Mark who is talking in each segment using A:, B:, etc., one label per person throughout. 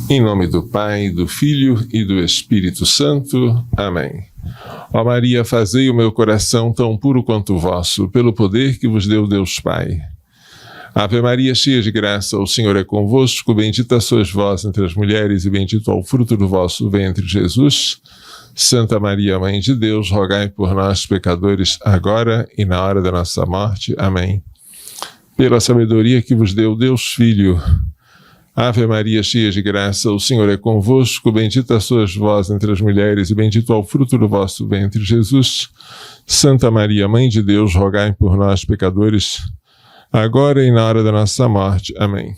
A: Em nome do Pai, do Filho e do Espírito Santo. Amém. Ó Maria, fazei o meu coração tão puro quanto o vosso, pelo poder que vos deu Deus Pai. Ave Maria, cheia de graça, o Senhor é convosco, bendita sois vós entre as mulheres e bendito é o fruto do vosso ventre, Jesus. Santa Maria, Mãe de Deus, rogai por nós, pecadores, agora e na hora da nossa morte. Amém. Pela sabedoria que vos deu Deus Filho, Ave Maria, cheia de graça, o Senhor é convosco, bendita sois vós entre as mulheres e bendito é o fruto do vosso ventre, Jesus. Santa Maria, Mãe de Deus, rogai por nós, pecadores, agora e na hora da nossa morte. Amém.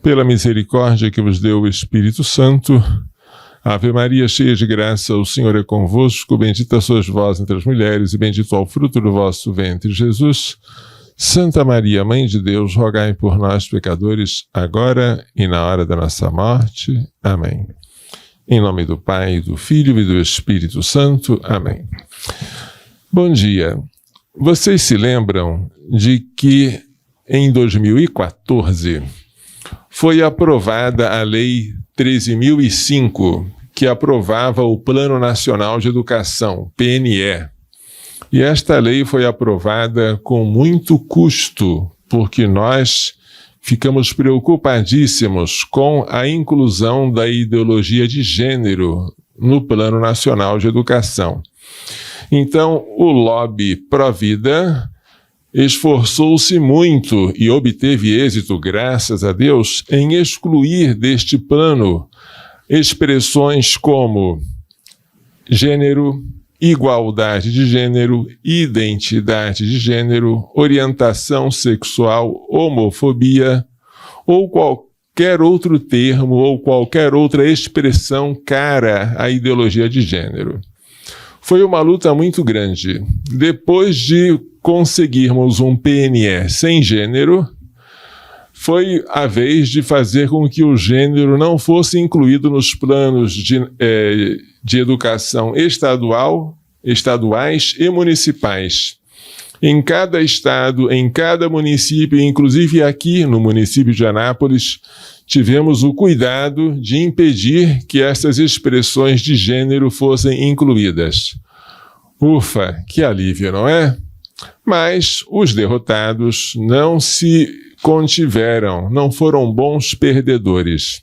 A: Pela misericórdia que vos deu o Espírito Santo, Ave Maria, cheia de graça, o Senhor é convosco, bendita sois vós entre as mulheres e bendito é o fruto do vosso ventre, Jesus. Santa Maria, Mãe de Deus, rogai por nós, pecadores, agora e na hora da nossa morte. Amém. Em nome do Pai, do Filho e do Espírito Santo. Amém. Bom dia. Vocês se lembram de que em 2014 foi aprovada a Lei 13.005, que aprovava o Plano Nacional de Educação, PNE. E esta lei foi aprovada com muito custo, porque nós ficamos preocupadíssimos com a inclusão da ideologia de gênero no Plano Nacional de Educação. Então, o lobby pró-vida esforçou-se muito e obteve êxito, graças a Deus, em excluir deste plano expressões como gênero, igualdade de gênero, identidade de gênero, orientação sexual, homofobia ou qualquer outro termo ou qualquer outra expressão cara à ideologia de gênero. Foi uma luta muito grande. Depois de conseguirmos um PNE sem gênero, foi a vez de fazer com que o gênero não fosse incluído nos planos de educação estaduais e municipais. Em cada estado, em cada município, inclusive aqui no município de Anápolis, tivemos o cuidado de impedir que essas expressões de gênero fossem incluídas. Ufa, que alívio, não é? Mas os derrotados não se contiveram, não foram bons perdedores.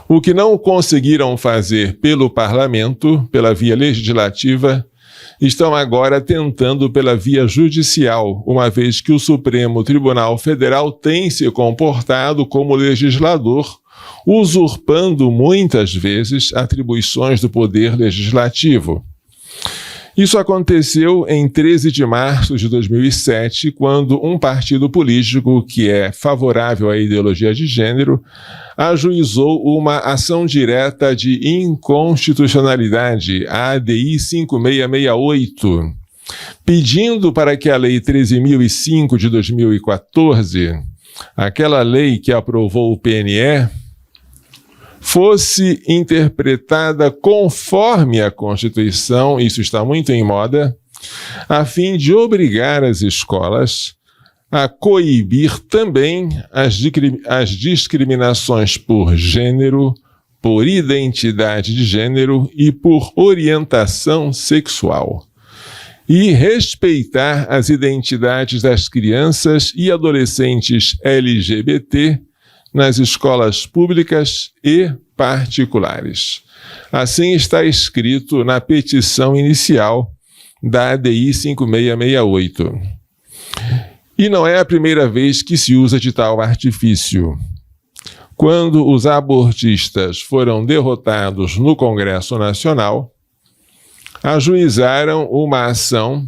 A: O que não conseguiram fazer pelo parlamento, pela via legislativa, estão agora tentando pela via judicial, uma vez que o Supremo Tribunal Federal tem se comportado como legislador, usurpando muitas vezes atribuições do poder legislativo. Isso aconteceu em 13 de março de 2007, quando um partido político que é favorável à ideologia de gênero ajuizou uma ação direta de inconstitucionalidade, a ADI 5668, pedindo para que a Lei 13.005 de 2014, aquela lei que aprovou o PNE, fosse interpretada conforme a Constituição, isso está muito em moda, a fim de obrigar as escolas a coibir também as discriminações por gênero, por identidade de gênero e por orientação sexual, e respeitar as identidades das crianças e adolescentes LGBT nas escolas públicas e particulares. Assim está escrito na petição inicial da ADI 5668. E não é a primeira vez que se usa de tal artifício. Quando os abortistas foram derrotados no Congresso Nacional, ajuizaram uma ação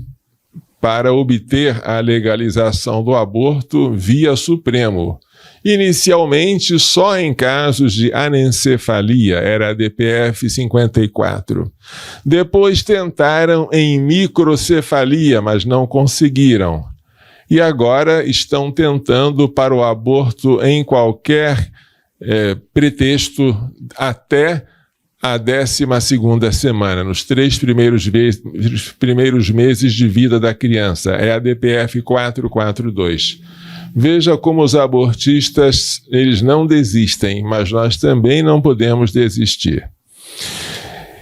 A: para obter a legalização do aborto via Supremo. Inicialmente, só em casos de anencefalia, era a DPF 54. Depois tentaram em microcefalia, mas não conseguiram. E agora estão tentando para o aborto em qualquer pretexto, até a 12ª semana, nos 3 primeiros meses de vida da criança. É a DPF 442. Veja como os abortistas, eles não desistem, mas nós também não podemos desistir.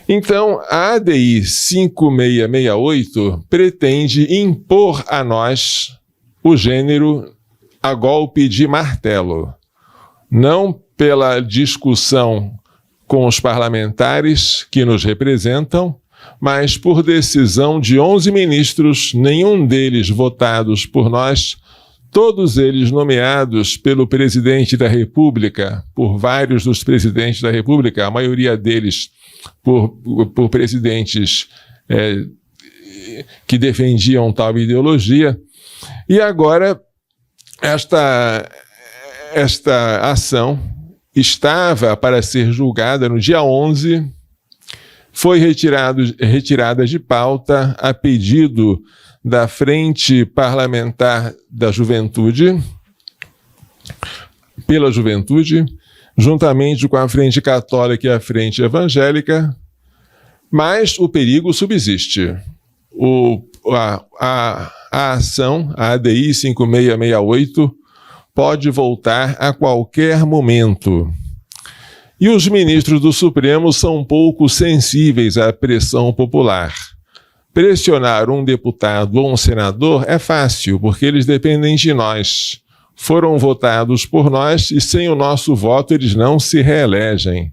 A: Então, a ADI 5668 pretende impor a nós o gênero a golpe de martelo, não pela discussão com os parlamentares que nos representam, mas por decisão de 11 ministros, nenhum deles votados por nós, todos eles nomeados pelo presidente da República, por vários dos presidentes da República, a maioria deles por presidentes que defendiam tal ideologia. E agora, esta ação estava para ser julgada no dia 11, foi retirada de pauta a pedido da Frente Parlamentar da Juventude, pela Juventude, juntamente com a Frente Católica e a Frente Evangélica, mas o perigo subsiste. A ação, a ADI 5668, pode voltar a qualquer momento. E os ministros do Supremo são pouco sensíveis à pressão popular. Pressionar um deputado ou um senador é fácil, porque eles dependem de nós. Foram votados por nós e sem o nosso voto eles não se reelegem.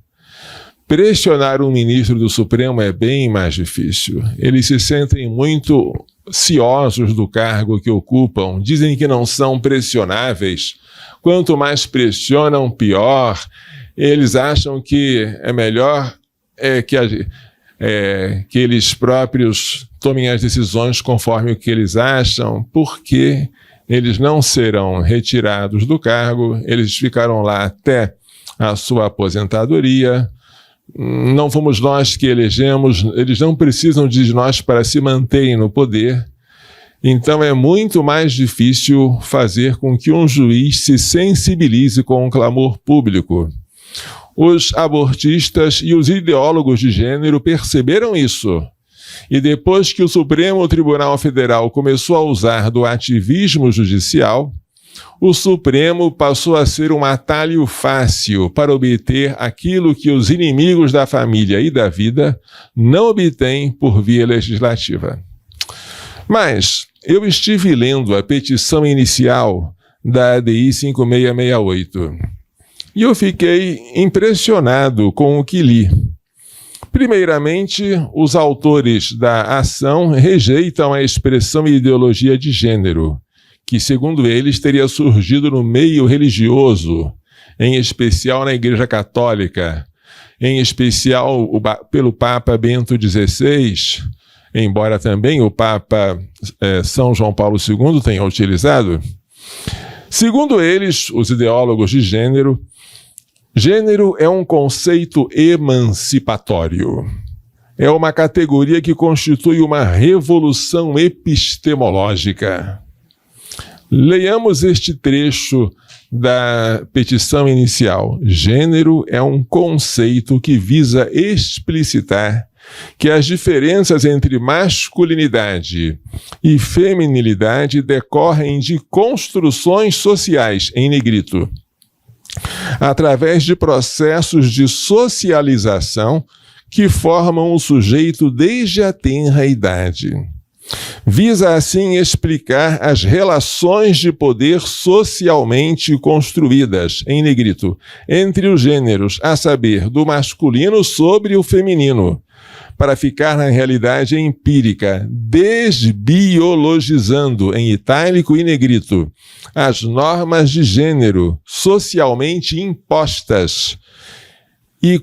A: Pressionar um ministro do Supremo é bem mais difícil. Eles se sentem muito ciosos do cargo que ocupam, dizem que não são pressionáveis. Quanto mais pressionam, pior. Eles acham que é melhor que eles próprios tomem as decisões conforme o que eles acham, porque eles não serão retirados do cargo, eles ficaram lá até a sua aposentadoria. Não fomos nós que elegemos, eles não precisam de nós para se manterem no poder. Então é muito mais difícil fazer com que um juiz se sensibilize com o clamor público. Os abortistas e os ideólogos de gênero perceberam isso. E depois que o Supremo Tribunal Federal começou a usar do ativismo judicial, o Supremo passou a ser um atalho fácil para obter aquilo que os inimigos da família e da vida não obtêm por via legislativa. Mas eu estive lendo a petição inicial da ADI 5668 e eu fiquei impressionado com o que li. Primeiramente, os autores da ação rejeitam a expressão ideologia de gênero, que, segundo eles, teria surgido no meio religioso, em especial na Igreja Católica, em especial pelo Papa Bento XVI, embora também o Papa São João Paulo II tenha utilizado. Segundo eles, os ideólogos de gênero, gênero é um conceito emancipatório. É uma categoria que constitui uma revolução epistemológica. Leiamos este trecho da petição inicial. Gênero é um conceito que visa explicitar que as diferenças entre masculinidade e feminilidade decorrem de construções sociais, em negrito, através de processos de socialização que formam o sujeito desde a tenra idade. Visa, assim, explicar as relações de poder socialmente construídas, em negrito, entre os gêneros, a saber, do masculino sobre o feminino, para ficar na realidade empírica, desbiologizando, em itálico e negrito, as normas de gênero socialmente impostas e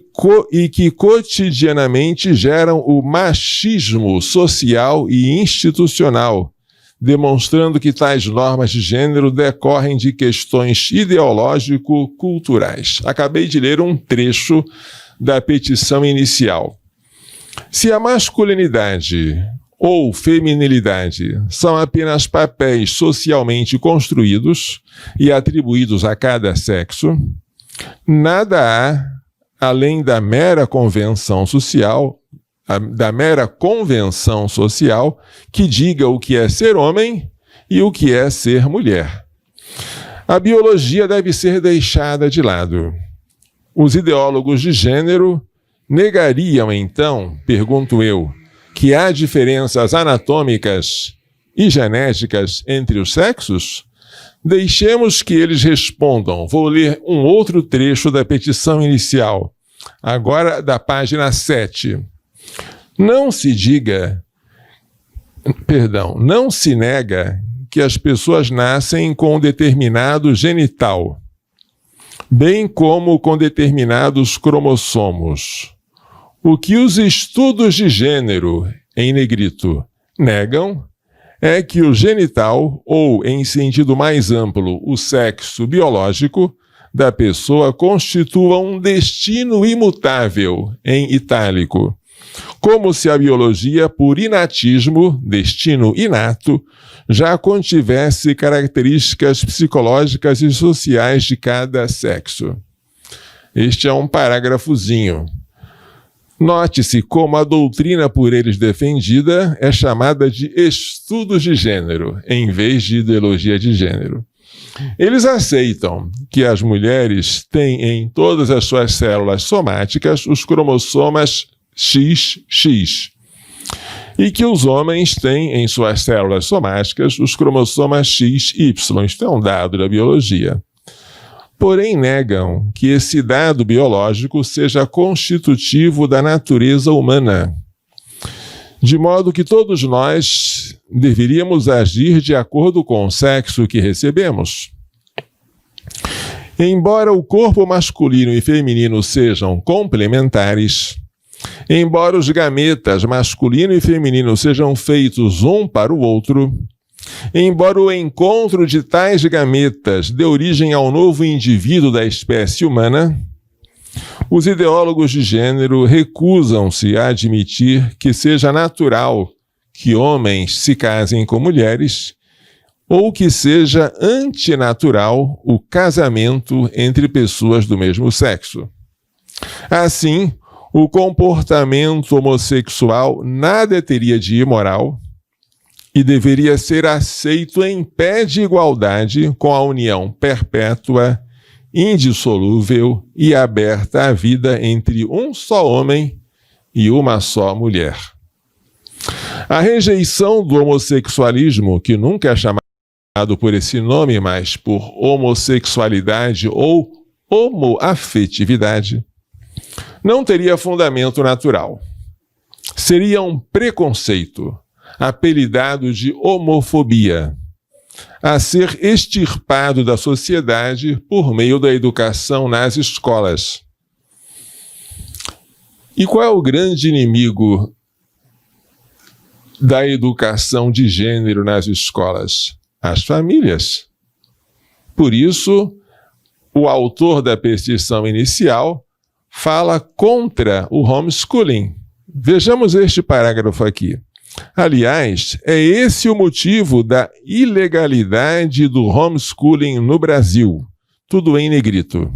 A: que cotidianamente geram o machismo social e institucional, demonstrando que tais normas de gênero decorrem de questões ideológico-culturais. Acabei de ler um trecho da petição inicial. Se a masculinidade ou feminilidade são apenas papéis socialmente construídos e atribuídos a cada sexo, nada há além da mera convenção social, que diga o que é ser homem e o que é ser mulher. A biologia deve ser deixada de lado. Os ideólogos de gênero negariam, então, pergunto eu, que há diferenças anatômicas e genéticas entre os sexos? Deixemos que eles respondam. Vou ler um outro trecho da petição inicial, agora da página 7. Não se nega que as pessoas nascem com um determinado genital, bem como com determinados cromossomos. O que os estudos de gênero, em negrito, negam é que o genital, ou em sentido mais amplo, o sexo biológico da pessoa, constitua um destino imutável, em itálico, como se a biologia, por inatismo, destino inato, já contivesse características psicológicas e sociais de cada sexo. Este é um parágrafozinho. Note-se como a doutrina por eles defendida é chamada de estudos de gênero, em vez de ideologia de gênero. Eles aceitam que as mulheres têm em todas as suas células somáticas os cromossomas XX e que os homens têm em suas células somáticas os cromossomas XY. Isto é um dado da biologia. Porém, negam que esse dado biológico seja constitutivo da natureza humana, de modo que todos nós deveríamos agir de acordo com o sexo que recebemos. Embora o corpo masculino e feminino sejam complementares, embora os gametas masculino e feminino sejam feitos um para o outro, embora o encontro de tais gametas dê origem ao novo indivíduo da espécie humana, os ideólogos de gênero recusam-se a admitir que seja natural que homens se casem com mulheres ou que seja antinatural o casamento entre pessoas do mesmo sexo. Assim, o comportamento homossexual nada teria de imoral e deveria ser aceito em pé de igualdade com a união perpétua, indissolúvel e aberta à vida entre um só homem e uma só mulher. A rejeição do homossexualismo, que nunca é chamado por esse nome, mas por homossexualidade ou homoafetividade, não teria fundamento natural. Seria um preconceito, apelidado de homofobia, a ser extirpado da sociedade por meio da educação nas escolas. E qual é o grande inimigo da educação de gênero nas escolas? As famílias. Por isso, o autor da petição inicial fala contra o homeschooling. Vejamos este parágrafo aqui. Aliás, é esse o motivo da ilegalidade do homeschooling no Brasil. Tudo em negrito.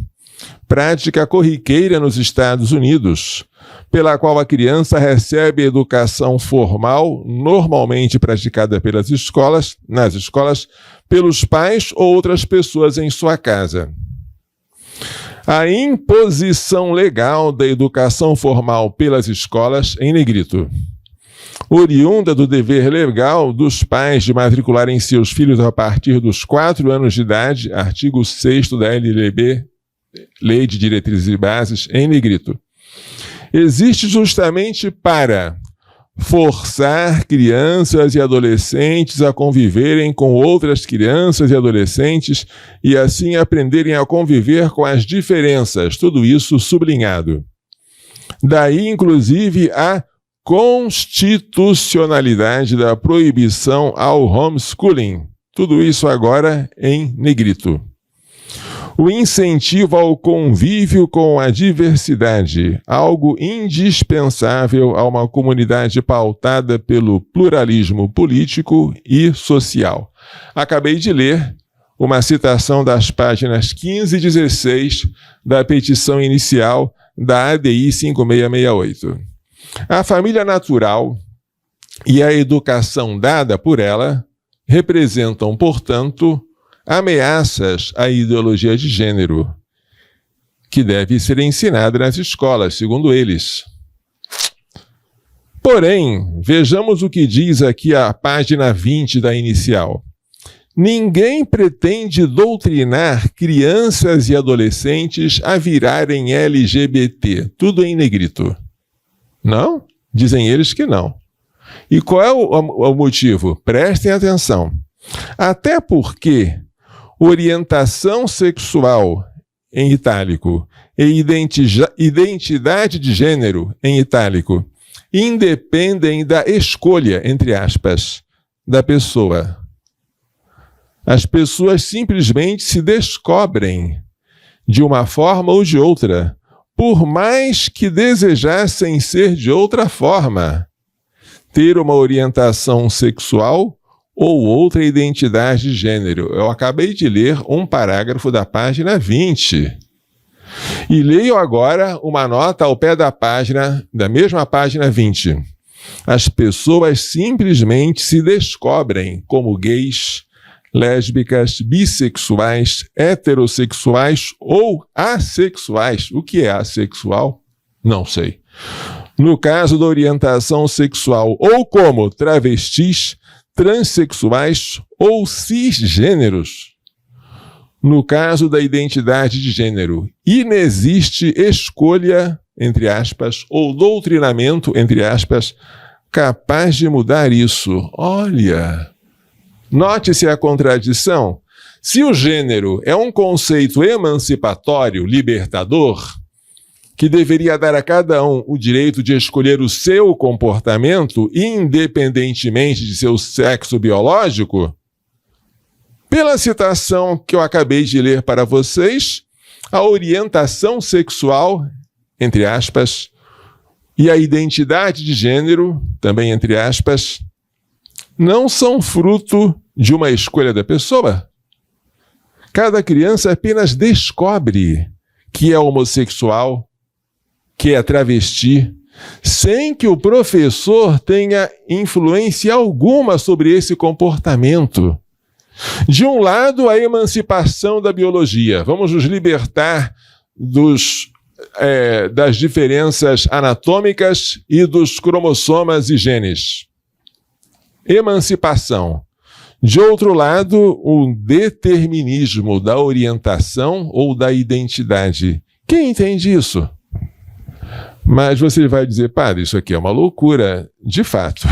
A: Prática corriqueira nos Estados Unidos, pela qual a criança recebe educação formal, normalmente praticada nas escolas, pelos pais ou outras pessoas em sua casa. A imposição legal da educação formal pelas escolas, em negrito, oriunda do dever legal dos pais de matricularem seus filhos a partir dos 4 anos de idade, artigo 6º da LDB, Lei de Diretrizes e Bases, em negrito. Existe justamente para forçar crianças e adolescentes a conviverem com outras crianças e adolescentes e assim aprenderem a conviver com as diferenças, tudo isso sublinhado. Daí, inclusive, a constitucionalidade da proibição ao homeschooling. Tudo isso agora em negrito. O incentivo ao convívio com a diversidade, algo indispensável a uma comunidade pautada pelo pluralismo político e social. Acabei de ler uma citação das páginas 15 e 16 da petição inicial da ADI 5668. A família natural e a educação dada por ela representam, portanto, ameaças à ideologia de gênero, que deve ser ensinada nas escolas, segundo eles. Porém, vejamos o que diz aqui a página 20 da inicial. Ninguém pretende doutrinar crianças e adolescentes a virarem LGBT, tudo em negrito. Não? Dizem eles que não. E qual é o motivo? Prestem atenção. Até porque orientação sexual, em itálico, e identidade de gênero, em itálico, independem da escolha, entre aspas, da pessoa. As pessoas simplesmente se descobrem de uma forma ou de outra, por mais que desejassem ser de outra forma, ter uma orientação sexual ou outra identidade de gênero. Eu acabei de ler um parágrafo da página 20. E leio agora uma nota ao pé da página, da mesma página 20. As pessoas simplesmente se descobrem como gays, lésbicas, bissexuais, heterossexuais ou assexuais. O que é assexual? Não sei. No caso da orientação sexual, ou como travestis, transexuais ou cisgêneros. No caso da identidade de gênero, inexiste escolha, entre aspas, ou doutrinamento, entre aspas, capaz de mudar isso. Olha, note-se a contradição. Se o gênero é um conceito emancipatório, libertador, que deveria dar a cada um o direito de escolher o seu comportamento, independentemente de seu sexo biológico, pela citação que eu acabei de ler para vocês, a orientação sexual, entre aspas, e a identidade de gênero, também entre aspas, não são fruto de uma escolha da pessoa. Cada criança apenas descobre que é homossexual, que é travesti, sem que o professor tenha influência alguma sobre esse comportamento. De um lado, a emancipação da biologia. Vamos nos libertar das diferenças anatômicas e dos cromossomas e genes. Emancipação. De outro lado, o determinismo da orientação ou da identidade. Quem entende isso? Mas você vai dizer, padre, isso aqui é uma loucura. De fato,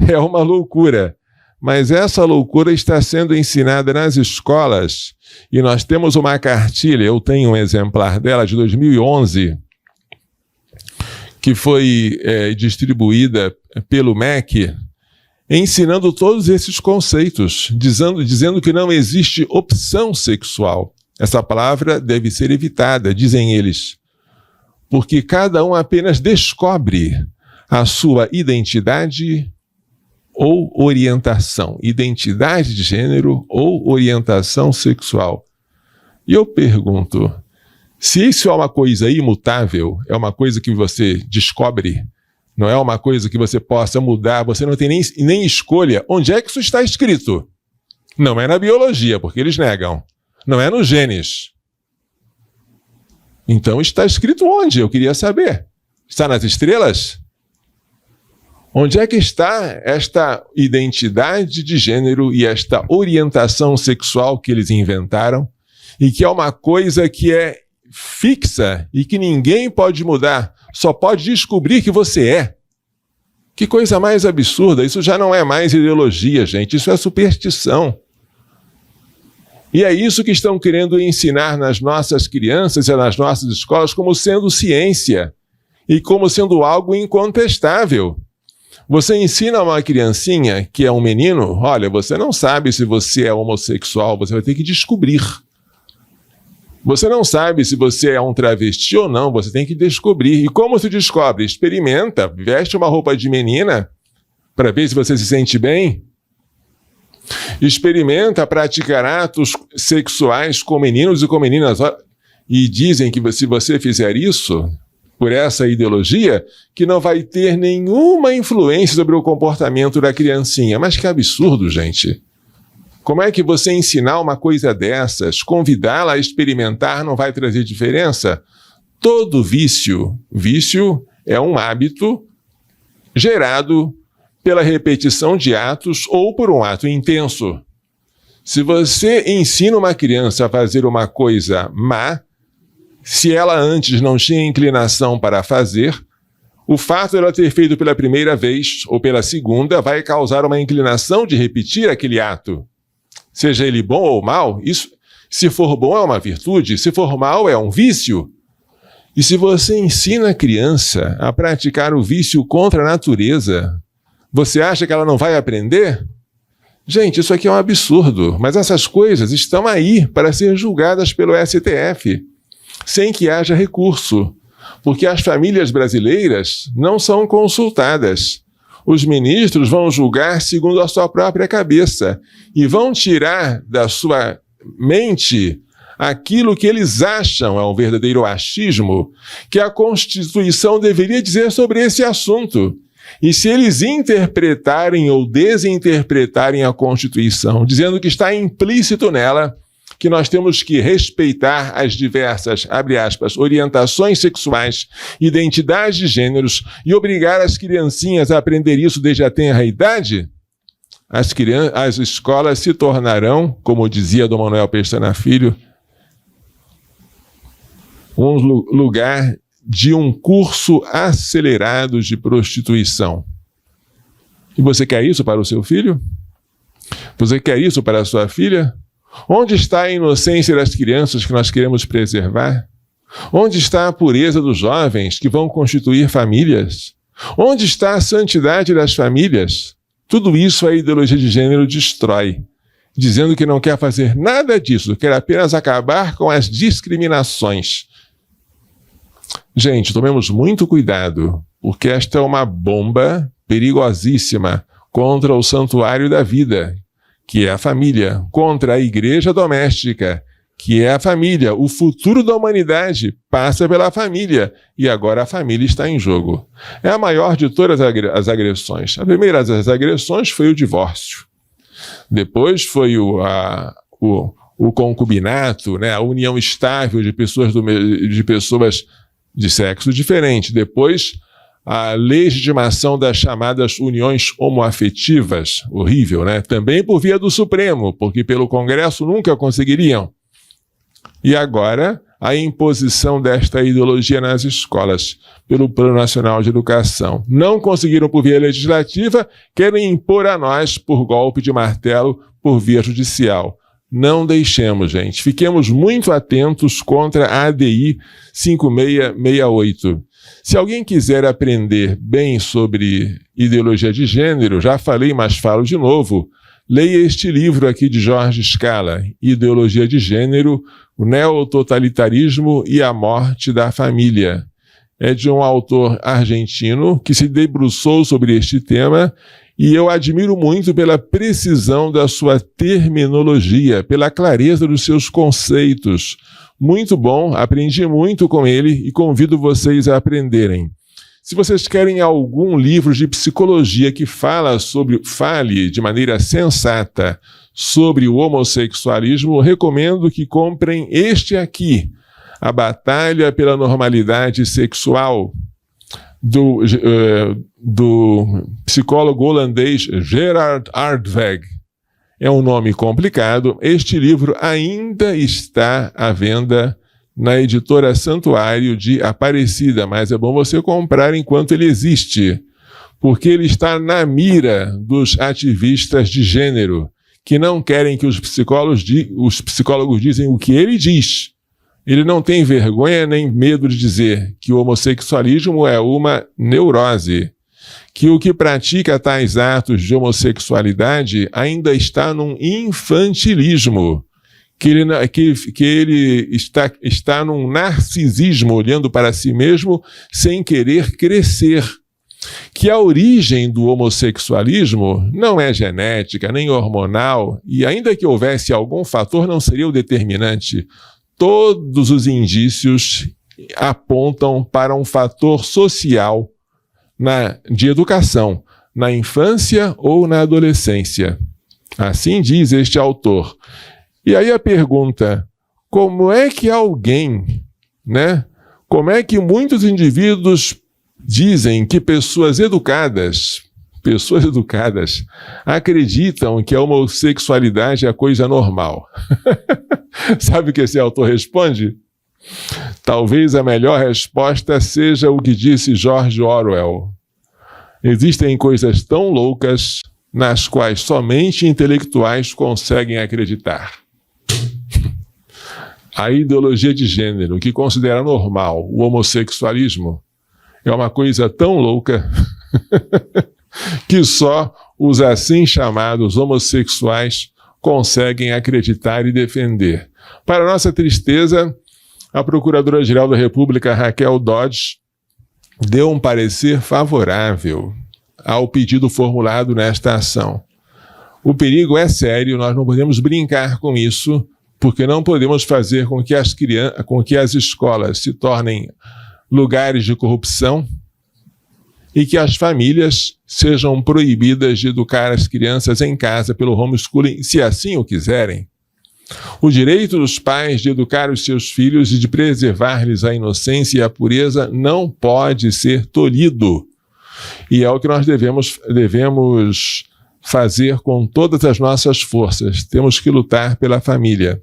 A: é uma loucura. Mas essa loucura está sendo ensinada nas escolas e nós temos uma cartilha, eu tenho um exemplar dela de 2011, que foi distribuída pelo MEC, ensinando todos esses conceitos, dizendo que não existe opção sexual. Essa palavra deve ser evitada, dizem eles, porque cada um apenas descobre a sua identidade ou orientação, identidade de gênero ou orientação sexual. E eu pergunto, se isso é uma coisa imutável, é uma coisa que você descobre, não é uma coisa que você possa mudar, você não tem nem escolha, onde é que isso está escrito? Não é na biologia, porque eles negam. Não é nos genes. Então está escrito onde? Eu queria saber. Está nas estrelas? Onde é que está esta identidade de gênero e esta orientação sexual que eles inventaram e que é uma coisa que é fixa e que ninguém pode mudar, só pode descobrir que você é? Que coisa mais absurda, isso já não é mais ideologia, gente, isso é superstição. E é isso que estão querendo ensinar nas nossas crianças e nas nossas escolas como sendo ciência e como sendo algo incontestável. Você ensina uma criancinha que é um menino, olha, você não sabe se você é homossexual, você vai ter que descobrir. Você não sabe se você é um travesti ou não, você tem que descobrir. E como se descobre? Experimenta, veste uma roupa de menina para ver se você se sente bem. Experimenta praticar atos sexuais com meninos e com meninas. E dizem que se você fizer isso, por essa ideologia que não vai ter nenhuma influência sobre o comportamento da criancinha. Mas que absurdo, gente! Como é que você ensinar uma coisa dessas, convidá-la a experimentar, não vai trazer diferença? Todo vício é um hábito gerado pela repetição de atos ou por um ato intenso. Se você ensina uma criança a fazer uma coisa má, se ela antes não tinha inclinação para fazer, o fato de ela ter feito pela primeira vez ou pela segunda vai causar uma inclinação de repetir aquele ato. Seja ele bom ou mal, isso, se for bom é uma virtude, se for mal é um vício. E se você ensina a criança a praticar o vício contra a natureza, você acha que ela não vai aprender? Gente, isso aqui é um absurdo, mas essas coisas estão aí para ser julgadas pelo STF, sem que haja recurso, porque as famílias brasileiras não são consultadas. Os ministros vão julgar segundo a sua própria cabeça e vão tirar da sua mente aquilo que eles acham é um verdadeiro achismo, que a Constituição deveria dizer sobre esse assunto. E se eles interpretarem ou desinterpretarem a Constituição, dizendo que está implícito nela que nós temos que respeitar as diversas, abre aspas, orientações sexuais, identidades de gêneros e obrigar as criancinhas a aprender isso desde a tenra idade, as escolas se tornarão, como dizia Dom Manuel Pestana Filho, um lugar de um curso acelerado de prostituição. E você quer isso para o seu filho? Você quer isso para a sua filha? Onde está a inocência das crianças que nós queremos preservar? Onde está a pureza dos jovens que vão constituir famílias? Onde está a santidade das famílias? Tudo isso a ideologia de gênero destrói, dizendo que não quer fazer nada disso, quer apenas acabar com as discriminações. Gente, tomemos muito cuidado, porque esta é uma bomba perigosíssima contra o santuário da vida, que é a família, contra a igreja doméstica, que é a família. O futuro da humanidade passa pela família, e agora a família está em jogo. É a maior de todas as agressões. A primeira das agressões foi o divórcio. Depois foi o concubinato, né, a união estável de pessoas de sexo diferente. Depois, a legitimação das chamadas uniões homoafetivas, horrível, né? Também por via do Supremo, porque pelo Congresso nunca conseguiriam. E agora, a imposição desta ideologia nas escolas, pelo Plano Nacional de Educação. Não conseguiram por via legislativa, querem impor a nós, por golpe de martelo, por via judicial. Não deixemos, gente. Fiquemos muito atentos contra a ADI 5668. Se alguém quiser aprender bem sobre ideologia de gênero, já falei, mas falo de novo, leia este livro aqui de Jorge Scala, Ideologia de Gênero, o Neototalitarismo e a Morte da Família. É de um autor argentino que se debruçou sobre este tema e eu admiro muito pela precisão da sua terminologia, pela clareza dos seus conceitos. Muito bom, aprendi muito com ele e convido vocês a aprenderem. Se vocês querem algum livro de psicologia que fale de maneira sensata sobre o homossexualismo, recomendo que comprem este aqui, A Batalha pela Normalidade Sexual, do psicólogo holandês Gerard Aardweg. É um nome complicado. Este livro ainda está à venda na editora Santuário de Aparecida, mas é bom você comprar enquanto ele existe, porque ele está na mira dos ativistas de gênero, que não querem que os psicólogos dizem o que ele diz. Ele não tem vergonha nem medo de dizer que o homossexualismo é uma neurose, que o que pratica tais atos de homossexualidade ainda está num infantilismo, que ele está num narcisismo, olhando para si mesmo sem querer crescer, que a origem do homossexualismo não é genética, nem hormonal, e ainda que houvesse algum fator, não seria o determinante. Todos os indícios apontam para um fator social de educação, na infância ou na adolescência. Assim diz este autor. E aí a pergunta, como é que alguém, como é que muitos indivíduos dizem que pessoas educadas acreditam que a homossexualidade é coisa normal? Sabe o que esse autor responde? Talvez a melhor resposta seja o que disse George Orwell. Existem coisas tão loucas nas quais somente intelectuais conseguem acreditar. A ideologia de gênero, que considera normal o homossexualismo, é uma coisa tão louca que só os assim chamados homossexuais conseguem acreditar e defender. Para nossa tristeza, a Procuradora-Geral da República, Raquel Dodge, deu um parecer favorável ao pedido formulado nesta ação. O perigo é sério, nós não podemos brincar com isso, porque não podemos fazer com que as escolas se tornem lugares de corrupção e que as famílias sejam proibidas de educar as crianças em casa pelo homeschooling, se assim o quiserem. O direito dos pais de educar os seus filhos e de preservar-lhes a inocência e a pureza não pode ser tolhido. E é o que nós devemos fazer com todas as nossas forças. Temos que lutar pela família.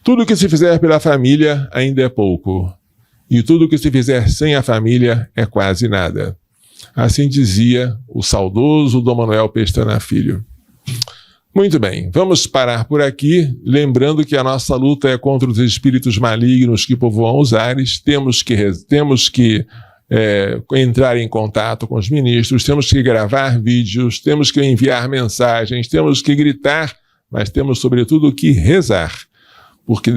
A: Tudo que se fizer pela família ainda é pouco. E tudo que se fizer sem a família é quase nada. Assim dizia o saudoso Dom Manuel Pestana Filho. Muito bem, vamos parar por aqui, lembrando que a nossa luta é contra os espíritos malignos que povoam os ares. Temos que entrar em contato com os ministros, temos que gravar vídeos, temos que enviar mensagens, temos que gritar, mas temos sobretudo que rezar, porque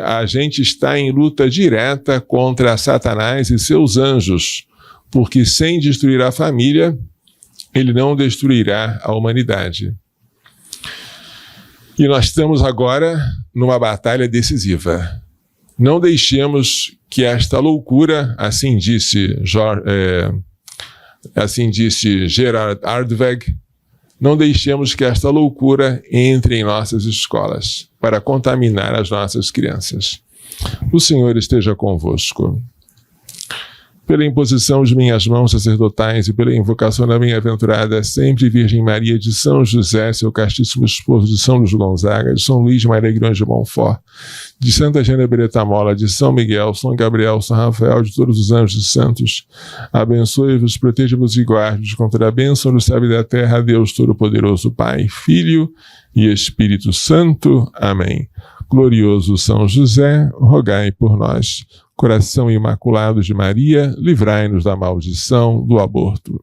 A: a gente está em luta direta contra Satanás e seus anjos, porque sem destruir a família, ele não destruirá a humanidade. E nós estamos agora numa batalha decisiva. Não deixemos que esta loucura, assim disse Gerard Ardweg, não deixemos que esta loucura entre em nossas escolas para contaminar as nossas crianças. O Senhor esteja convosco. Pela imposição de minhas mãos sacerdotais e pela invocação da bem-aventurada sempre Virgem Maria, de São José, seu castíssimo esposo, de São Luís Gonzaga, de São Luís de Maria de Montfort, de Santa Gênia Beretta Mola, de São Miguel, São Gabriel, São Rafael, de todos os anjos e santos, abençoe-vos, proteja-vos e guarde-vos contra a bênção do céu e da terra, Deus Todo-Poderoso, Pai, Filho e Espírito Santo. Amém. Glorioso São José, rogai por nós. Coração Imaculado de Maria, livrai-nos da maldição do aborto.